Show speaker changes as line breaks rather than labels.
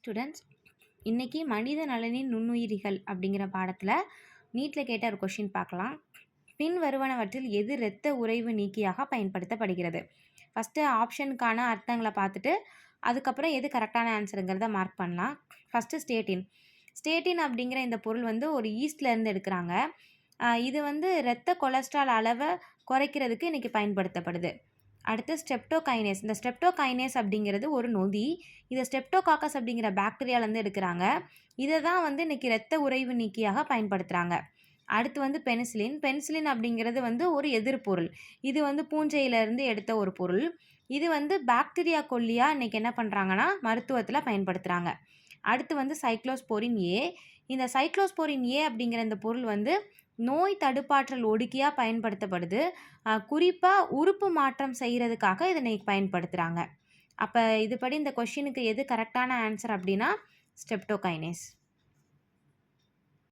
Students, இன்னைக்கு மனித நலனின் நுண்ணுயிரிகள் அப்படிங்கிற பாடத்தில் நீட்டில் கேட்ட ஒரு கொஷின் பார்க்கலாம். பின் வருவனவற்றில் எது இரத்த உறைவு நீக்கியாக பயன்படுத்தப்படுகிறது? ஃபஸ்ட்டு ஆப்ஷனுக்கான அர்த்தங்களை பார்த்துட்டு அதுக்கப்புறம் எது கரெக்டான ஆன்சருங்கிறத மார்க் பண்ணலாம். ஃபஸ்ட்டு ஸ்டேட்டின். ஸ்டேட்டின் அப்படிங்கிற இந்த பொருள் வந்து ஒரு ஈஸ்ட்லேருந்து எடுக்கிறாங்க. இது வந்து இரத்த கொலஸ்ட்ரால் அளவை குறைக்கிறதுக்கு இன்றைக்கி பயன்படுத்தப்படுது. அடுத்து ஸ்ட்ரெப்டோகைனேஸ். இந்த ஸ்ட்ரெப்டோகைனேஸ் அப்படிங்கிறது ஒரு நொதி. இதை ஸ்ட்ரெப்டோகாக்கஸ் அப்படிங்கிற பாக்டீரியாவிலேருந்து எடுக்கிறாங்க. இதை தான் வந்து இன்றைக்கி இரத்த உறைவு நீக்கியாக பயன்படுத்துகிறாங்க. அடுத்து வந்து பெனிசிலின். பெனிசிலின் அப்படிங்கிறது வந்து ஒரு எதிர்பொருள். இது வந்து பூஞ்சையிலேருந்து எடுத்த ஒரு பொருள். இது வந்து பாக்டீரியா கொல்லியாக இன்றைக்கி என்ன பண்ணுறாங்கன்னா மருத்துவத்தில் பயன்படுத்துகிறாங்க. அடுத்து வந்து சைக்ளோஸ்போரின் ஏ. இந்த சைக்ளோஸ்போரின் ஏ அப்படிங்கிற இந்த பொருள் வந்து நோய் தடுப்பாற்றல் ஒடுக்கியாக பயன்படுத்தப்படுது. குறிப்பாக உறுப்பு மாற்றம் செய்கிறதுக்காக இதனை பயன்படுத்துகிறாங்க. அப்போ இதுபடி இந்த கொஷினுக்கு எது கரெக்டான ஆன்சர் அப்படின்னா ஸ்ட்ரெப்டோகைனேஸ்.